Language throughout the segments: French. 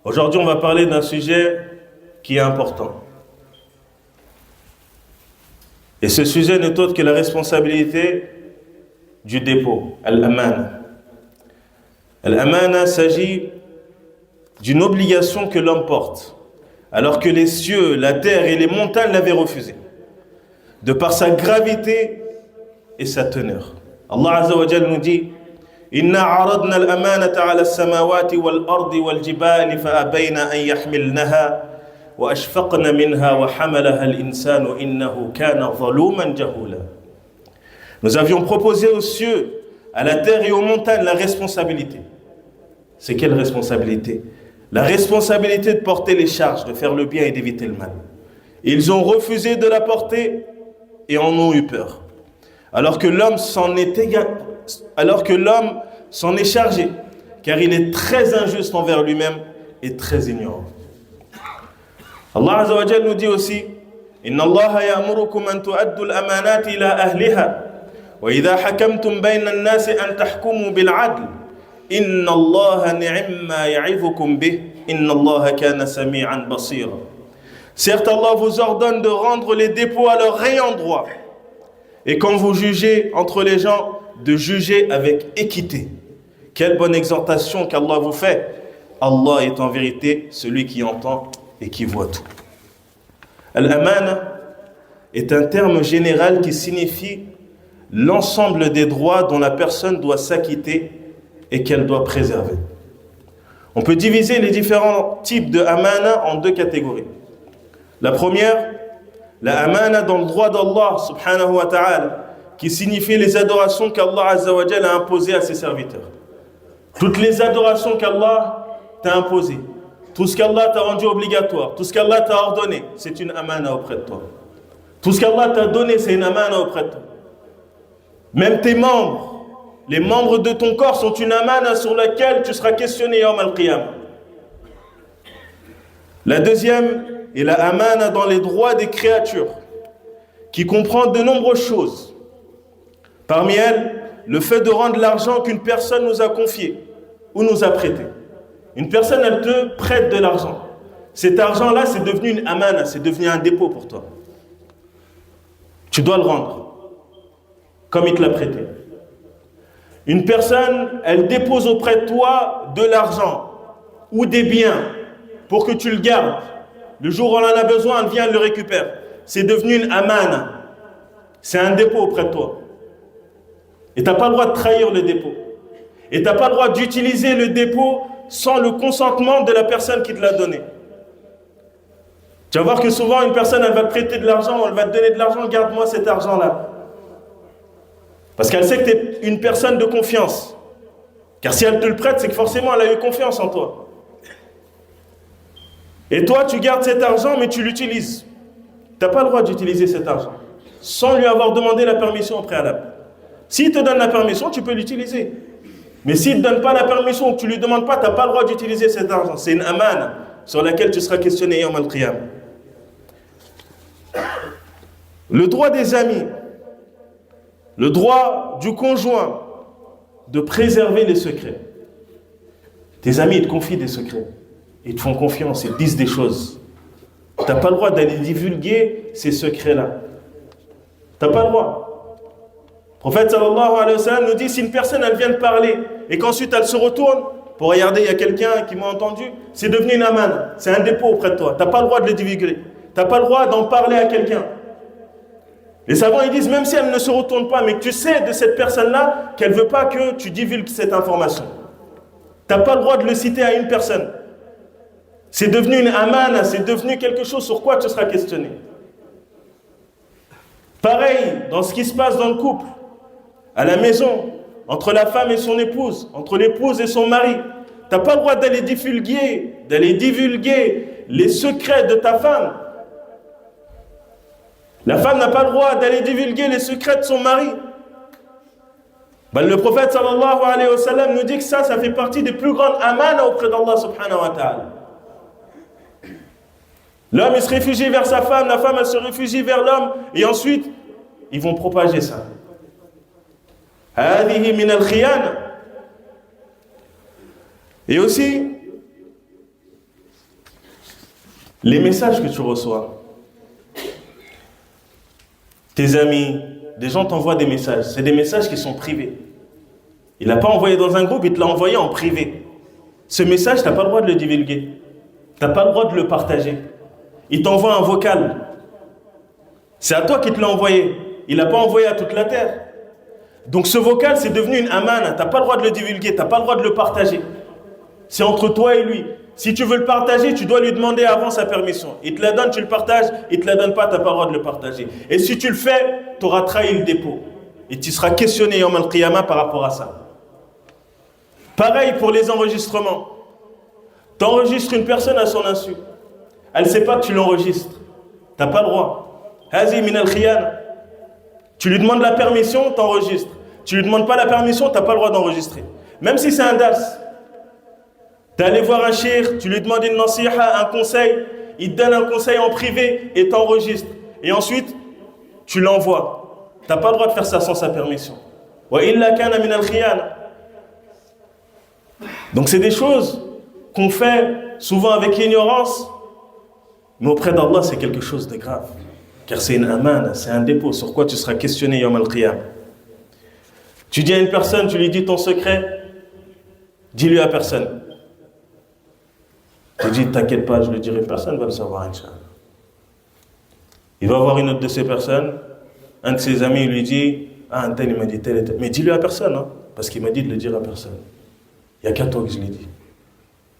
Aujourd'hui, on va parler d'un sujet qui est important. Et ce sujet n'est autre que la responsabilité du dépôt, al-amana. Al-amana s'agit d'une obligation que l'homme porte, alors que les cieux, la terre et les montagnes l'avaient refusé, de par sa gravité et sa teneur. Allah Azza wa Jalla nous dit: Inna aradna al-amanata ala as-samawati wal-ardi wal-jibali fa-abayna an yahmilnaha wa ashfaqna minha wa hamalaha al-insanu innahu kana zaluman jahula. Nous avions proposé aux cieux, à la terre et aux montagnes la responsabilité. C'est quelle responsabilité? La responsabilité de porter les charges, de faire le bien et d'éviter le mal. Ils ont refusé de la porter et en ont eu peur. Alors que l'homme s'en est chargé, car il est très injuste envers lui-même et très ignorant. Allah Azza wa Jalla nous dit aussi: Inna Allah ya'murukum an tu'addu al-amanati ila ahliha wa idha hakamtum bayna an-nasi an tahkumu bil 'adl inna Allah ni'ma ya'izukum bih inna Allah kana sami'an basira. Certes, Allah vous ordonne de rendre les dépôts à leur ayant droit, et quand vous jugez entre les gens, de juger avec équité. Quelle bonne exhortation qu'Allah vous fait. Allah est en vérité celui qui entend et qui voit tout. Al-amana est un terme général qui signifie l'ensemble des droits dont la personne doit s'acquitter et qu'elle doit préserver. On peut diviser les différents types de amana en deux catégories. La première, la amana dans le droit d'Allah subhanahu wa ta'ala, qui signifie les adorations qu'Allah Azza wa Jalla a imposées à ses serviteurs. Toutes les adorations qu'Allah t'a imposées, tout ce qu'Allah t'a rendu obligatoire, tout ce qu'Allah t'a ordonné, c'est une amana auprès de toi. Tout ce qu'Allah t'a donné, c'est une amana auprès de toi. Même tes membres, les membres de ton corps sont une amana sur laquelle tu seras questionné yawm al-qiyamah. La deuxième est la amana dans les droits des créatures, qui comprend de nombreuses choses. Parmi elles, le fait de rendre l'argent qu'une personne nous a confié ou nous a prêté. Une personne, elle te prête de l'argent. Cet argent-là, c'est devenu une amana, c'est devenu un dépôt pour toi. Tu dois le rendre, comme il te l'a prêté. Une personne, elle dépose auprès de toi de l'argent ou des biens pour que tu le gardes. Le jour où on en a besoin, elle vient, elle le récupère. C'est devenu une amana. C'est un dépôt auprès de toi. Et tu n'as pas le droit de trahir le dépôt. Et tu n'as pas le droit d'utiliser le dépôt sans le consentement de la personne qui te l'a donné. Tu vas voir que souvent, une personne, elle va te prêter de l'argent, elle va te donner de l'argent, garde-moi cet argent-là. Parce qu'elle sait que tu es une personne de confiance. Car si elle te le prête, c'est que forcément, elle a eu confiance en toi. Et toi, tu gardes cet argent, mais tu l'utilises. Tu n'as pas le droit d'utiliser cet argent sans lui avoir demandé la permission au préalable. S'il te donne la permission, tu peux l'utiliser. Mais s'il ne te donne pas la permission ou que tu ne lui demandes pas, tu n'as pas le droit d'utiliser cet argent. C'est une amana sur laquelle tu seras questionné yawm al-qiyamah. Le droit des amis, le droit du conjoint de préserver les secrets. Tes amis, ils te confient des secrets. Ils te font confiance, ils te disent des choses. Tu n'as pas le droit d'aller divulguer ces secrets-là. Tu n'as pas le droit. Le prophète sallallahu alayhi wa sallam nous dit, si une personne elle vient de parler et qu'ensuite elle se retourne pour regarder, il y a quelqu'un qui m'a entendu, c'est devenu une amana, c'est un dépôt auprès de toi. Tu n'as pas le droit de le divulguer. Tu n'as pas le droit d'en parler à quelqu'un. Les savants ils disent, même si elle ne se retourne pas, mais que tu sais de cette personne-là qu'elle ne veut pas que tu divulgues cette information. Tu n'as pas le droit de le citer à une personne. C'est devenu une amana, c'est devenu quelque chose sur quoi tu seras questionné. Pareil, dans ce qui se passe dans le couple, à la maison, entre la femme et son épouse, entre l'épouse et son mari. Tu n'as pas le droit d'aller divulguer les secrets de ta femme. La femme n'a pas le droit d'aller divulguer les secrets de son mari. Le prophète sallallahu alayhi wa sallam nous dit que ça fait partie des plus grandes amanas auprès d'Allah subhanahu wa ta'ala. L'homme il se réfugie vers sa femme, la femme elle se réfugie vers l'homme, et ensuite ils vont propager ça. هذه من الخيانة. Et aussi, Les messages que tu reçois, tes amis, des gens t'envoient des messages. C'est des messages qui sont privés. Il n'a pas envoyé dans un groupe, il te l'a envoyé en privé. Ce message, tu n'as pas le droit de le divulguer. Tu n'as pas le droit de le partager. Il t'envoie un vocal. C'est à toi qui te l'a envoyé. Il n'a pas envoyé à toute la terre. Donc ce vocal, c'est devenu une amana. Tu n'as pas le droit de le divulguer, tu n'as pas le droit de le partager. C'est entre toi et lui. Si tu veux le partager, tu dois lui demander avant sa permission. Il te la donne, tu le partages. Il ne te la donne pas, tu n'as pas le droit de le partager. Et si tu le fais, tu auras trahi le dépôt. Et tu seras questionné Yawm al-Qiyamah par rapport à ça. Pareil pour les enregistrements. Tu enregistres une personne à son insu. Elle ne sait pas que tu l'enregistres. Tu n'as pas le droit. Hazi min al-khiyana. Tu lui demandes la permission, tu enregistres. Tu lui demandes pas la permission, tu n'as pas le droit d'enregistrer. Même si c'est un dars. Tu es allé voir un cheikh, tu lui demandes une nasiha, un conseil. Il te donne un conseil en privé et tu enregistres. Et ensuite, tu l'envoies. Tu n'as pas le droit de faire ça sans sa permission. Wa illa kana min al-khiyana. Donc c'est des choses qu'on fait souvent avec ignorance, mais auprès d'Allah c'est quelque chose de grave, car c'est une amana, c'est un dépôt sur quoi tu seras questionné Yawm al-Qiyam. Tu dis à une personne, tu lui dis ton secret, dis-lui à personne. Tu dis t'inquiète pas, je le dirai, personne va le savoir, Inch'Allah. Il va voir une autre de ces personnes, un de ses amis lui dit, ah un tel il m'a dit tel et tel, mais dis-lui à personne, hein, parce qu'il m'a dit de le dire à personne. Il n'y a qu'à toi que je l'ai dit.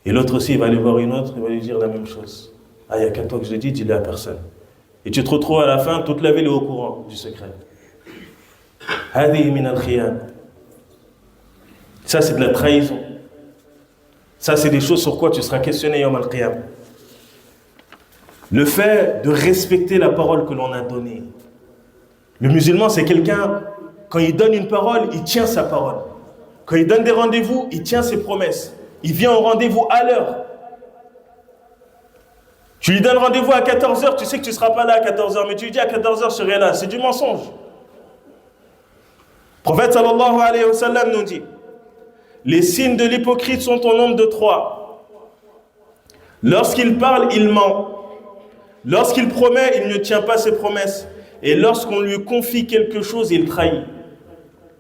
Et l'autre aussi, il va aller voir une autre, il va lui dire la même chose. Ah, il n'y a qu'à toi que je l'ai dit, dis-le à personne. Et tu te retrouves à la fin, toute la ville est au courant du secret. Hadi min al-khiyana. Ça, c'est de la trahison. Ça, c'est des choses sur quoi tu seras questionné Yawm al-Qiyam. Le fait de respecter la parole que l'on a donnée. Le musulman, c'est quelqu'un, quand il donne une parole, il tient sa parole. Quand il donne des rendez-vous, il tient ses promesses. Il vient au rendez-vous à l'heure. Tu lui donnes rendez-vous à 14h, tu sais que tu ne seras pas là à 14h, mais tu lui dis à 14h, je serai là. C'est du mensonge. Le prophète sallallahu alayhi wa sallam nous dit, les signes de l'hypocrite sont au nombre de 3. Lorsqu'il parle, il ment. Lorsqu'il promet, il ne tient pas ses promesses. Et lorsqu'on lui confie quelque chose, il trahit.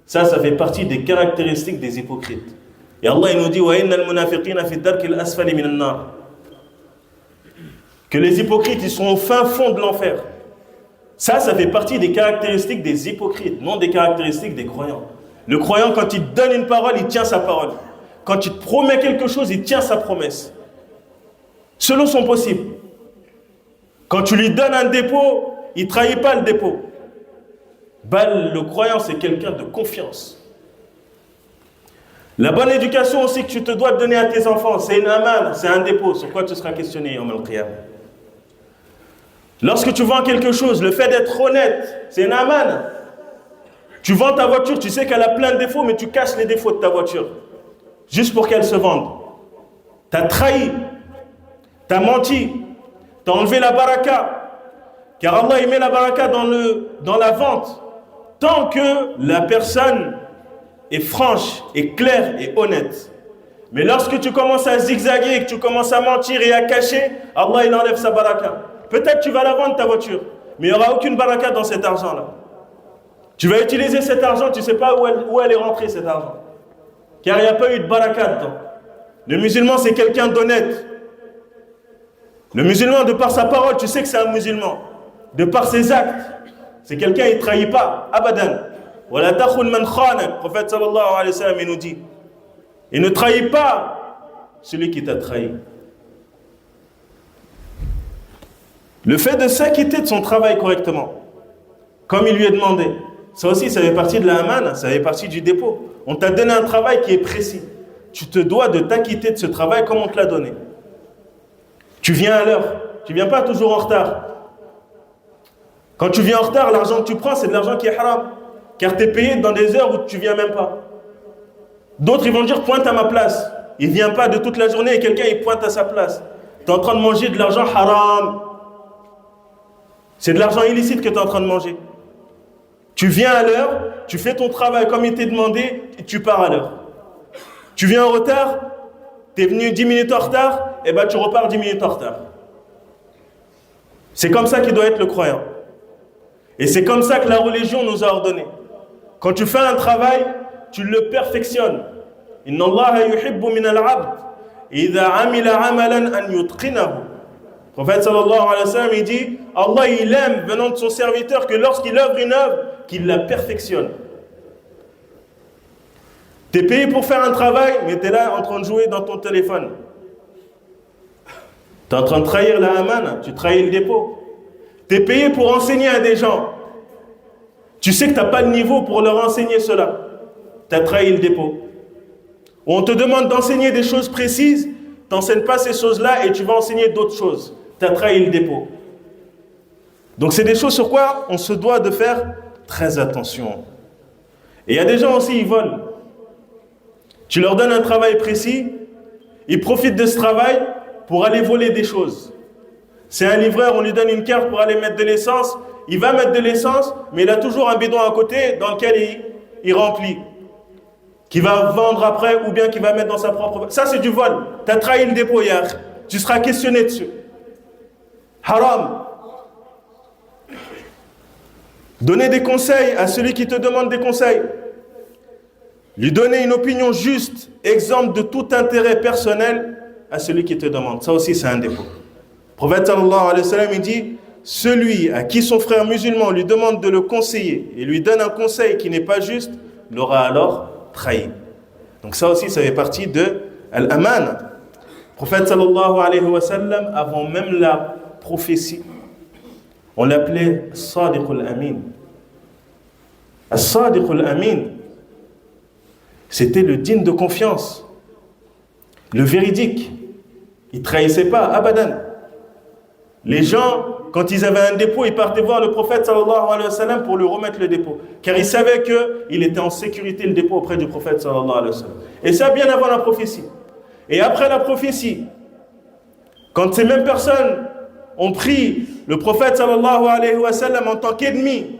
Ça fait partie des caractéristiques des hypocrites. Et Allah il nous dit que les hypocrites ils sont au fin fond de l'enfer. Ça fait partie des caractéristiques des hypocrites, non des caractéristiques des croyants. Le croyant, quand il donne une parole, il tient sa parole. Quand il te promet quelque chose, il tient sa promesse. Selon son possible. Quand tu lui donnes un dépôt, il ne trahit pas le dépôt. Le croyant, c'est quelqu'un de confiance. La bonne éducation aussi que tu te dois donner à tes enfants, c'est une amana, c'est un dépôt sur quoi tu seras questionné Yawm al-Qiyam. Lorsque tu vends quelque chose, le fait d'être honnête, c'est une amana. Tu vends ta voiture, tu sais qu'elle a plein de défauts, mais tu caches les défauts de ta voiture, juste pour qu'elle se vende. Tu as trahi, tu as menti, tu as enlevé la baraka, car Allah il met la baraka dans la vente. Tant que la personne est franche, est claire et honnête. Mais lorsque tu commences à zigzaguer, que tu commences à mentir et à cacher, Allah il enlève sa baraka. Peut-être tu vas la vendre ta voiture, mais il n'y aura aucune baraka dans cet argent-là. Tu vas utiliser cet argent, tu ne sais pas où elle est rentrée cet argent. Car il n'y a pas eu de baraka dedans. Le musulman c'est quelqu'un d'honnête. Le musulman de par sa parole, tu sais que c'est un musulman. De par ses actes, c'est quelqu'un qui ne trahit pas, abadan. Wala takhun man khana. Le prophète sallallahu alayhi wa sallam il nous dit, et ne trahis pas celui qui t'a trahi. Le fait de s'acquitter de son travail correctement, comme il lui est demandé, ça aussi, ça fait partie de la amana, ça fait partie du dépôt. On t'a donné un travail qui est précis. Tu te dois de t'acquitter de ce travail comme on te l'a donné. Tu viens à l'heure, tu ne viens pas toujours en retard. Quand tu viens en retard, l'argent que tu prends, c'est de l'argent qui est haram. Car tu es payé dans des heures où tu ne viens même pas. D'autres, ils vont dire, pointe à ma place. Il ne vient pas de toute la journée et quelqu'un, il pointe à sa place. Tu es en train de manger de l'argent haram. C'est de l'argent illicite que tu es en train de manger. Tu viens à l'heure, tu fais ton travail comme il t'est demandé et tu pars à l'heure. Tu viens en retard, tu es venu 10 minutes en retard, et ben tu repars 10 minutes en retard. C'est comme ça qu'il doit être le croyant. Et c'est comme ça que la religion nous a ordonné. Quand tu fais un travail, tu le perfectionnes. Inna Allah yuhibbu min al-'abd idha 'amila 'amalan an yutqinahu. Le prophète sallallahu alayhi wa sallam, il dit, Allah il aime venant de son serviteur que lorsqu'il œuvre une œuvre, qu'il la perfectionne. Tu es payé pour faire un travail, mais tu es là en train de jouer dans ton téléphone. Tu es en train de trahir la amana, tu trahis le dépôt. Tu es payé pour enseigner à des gens. Tu sais que tu n'as pas le niveau pour leur enseigner cela. Tu as trahi le dépôt. Ou on te demande d'enseigner des choses précises, tu n'enseignes pas ces choses-là et tu vas enseigner d'autres choses. Tu as trahi le dépôt. Donc c'est des choses sur quoi on se doit de faire très attention. Et il y a des gens aussi, ils volent. Tu leur donnes un travail précis, ils profitent de ce travail pour aller voler des choses. C'est un livreur, on lui donne une carte pour aller mettre de l'essence, il va mettre de l'essence, mais il a toujours un bidon à côté dans lequel il remplit, qu'il va vendre après ou bien qu'il va mettre dans sa propre... Ça c'est du vol, tu as trahi le dépôt hier, tu seras questionné dessus. Haram. Donner des conseils à celui qui te demande des conseils. Lui donner une opinion juste, exempte de tout intérêt personnel à celui qui te demande. Ça aussi, c'est un dépôt. Le prophète sallallahu alayhi wa sallam, il dit, celui à qui son frère musulman lui demande de le conseiller et lui donne un conseil qui n'est pas juste, l'aura alors trahi. Donc ça aussi, ça fait partie de al-aman. Le prophète sallallahu alayhi wa sallam, avant même la prophétie, on l'appelait Sadiq al-Amin. As-Sadiq al-Amin, c'était le digne de confiance, le véridique. Il ne trahissait pas, abadan. Les gens, quand ils avaient un dépôt, ils partaient voir le prophète sallallahu alayhi wa sallam pour lui remettre le dépôt. Car ils savaient qu'il était en sécurité, le dépôt, auprès du prophète sallallahu alayhi wa sallam. Et ça, bien avant la prophétie. Et après la prophétie, quand ces mêmes personnes ont pris le prophète sallallahu alayhi wa sallam en tant qu'ennemi,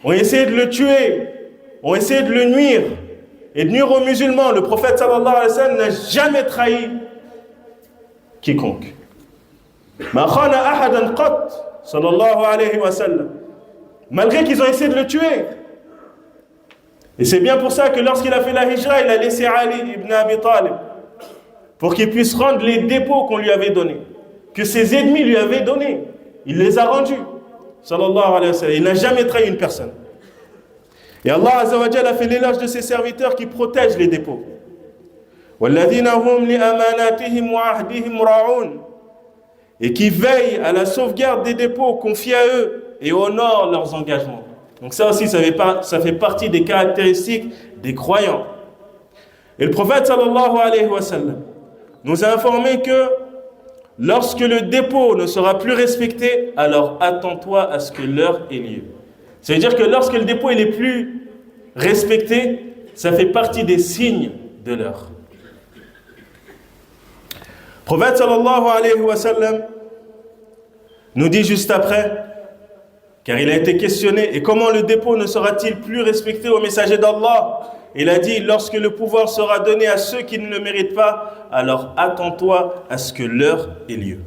ont essayé de le tuer, ont essayé de le nuire, et de nuire aux musulmans, le prophète sallallahu alayhi wa sallam n'a jamais trahi quiconque. Ma khana ahadan qat sallallahu alayhi wa sallam. Malgré qu'ils ont essayé de le tuer. Et c'est bien pour ça que lorsqu'il a fait la hijra, il a laissé Ali ibn Abi Talib pour qu'il puisse rendre les dépôts qu'on lui avait donnés, que ses ennemis lui avaient donnés. Il les a rendus. Sallallahu alayhi wa sallam. Il n'a jamais trahi une personne. Et Allah Azza wa Jalla a fait l'éloge de ses serviteurs qui protègent les dépôts. Et qui veillent à la sauvegarde des dépôts confiés à eux et honorent leurs engagements. Donc ça aussi, ça fait partie des caractéristiques des croyants. Et le prophète sallallahu alayhi wa sallam nous a informé que lorsque le dépôt ne sera plus respecté, alors attends-toi à ce que l'heure ait lieu. Ça veut dire que lorsque le dépôt n'est plus respecté, ça fait partie des signes de l'heure. Le prophète sallallahu alayhi wa sallam nous dit juste après, car il a été questionné, et comment le dépôt ne sera-t-il plus respecté au messager d'Allah? Il a dit, lorsque le pouvoir sera donné à ceux qui ne le méritent pas, alors attends-toi à ce que l'heure ait lieu.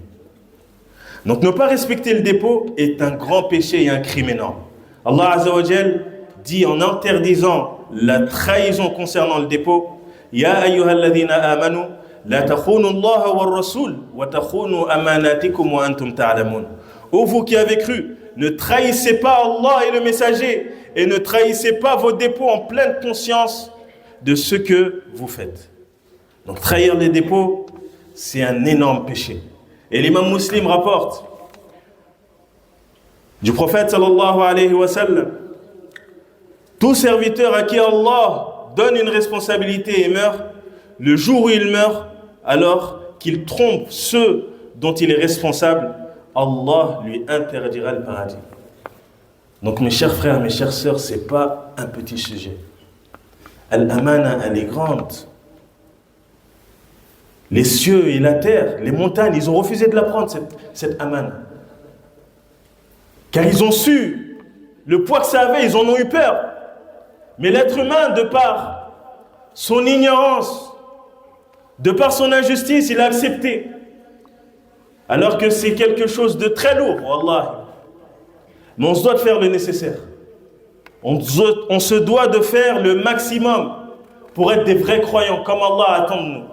Donc ne pas respecter le dépôt est un grand péché et un crime énorme. Allah Azza wa Jal dit en interdisant la trahison concernant le dépôt, Ya ayyuhalladhina amanu la takhunu Allah wa rasul wa takhunu amanatikum wa antum ta'lamun. Ô vous qui avez cru, ne trahissez pas Allah et le messager et ne trahissez pas vos dépôts en pleine conscience de ce que vous faites. Donc trahir les dépôts, c'est un énorme péché. Et l'imam Muslim rapporte du prophète sallallahu alayhi wa sallam, tout serviteur à qui Allah donne une responsabilité et meurt, le jour où il meurt, alors qu'il trompe ceux dont il est responsable, Allah lui interdira le paradis. Donc mes chers frères, mes chères sœurs, ce n'est pas un petit sujet. Al-amana, elle est grande. Les cieux et la terre, les montagnes, ils ont refusé de la prendre, cette amana. Car ils ont su le poids que ça avait, ils en ont eu peur. Mais l'être humain, de par son ignorance, de par son injustice, il a accepté. Alors que c'est quelque chose de très lourd, wallah. Mais on se doit de faire le nécessaire. On se doit de faire le maximum pour être des vrais croyants, comme Allah attend de nous.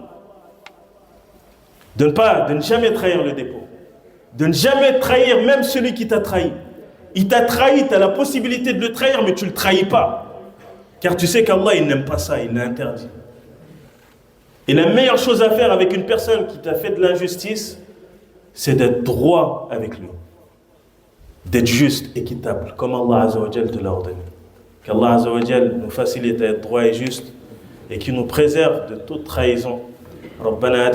De ne jamais trahir le dépôt. De ne jamais trahir même celui qui t'a trahi. Il t'a trahi, tu as la possibilité de le trahir, mais tu ne le trahis pas. Car tu sais qu'Allah, il n'aime pas ça, il l'a interdit. Et la meilleure chose à faire avec une personne qui t'a fait de l'injustice, c'est d'être droit avec lui. D'être juste, équitable, comme Allah Azza wa Jal te l'a ordonné. Qu'Allah Azza wa Jal nous facilite à être droit et juste et qui nous préserve de toute trahison. ربنا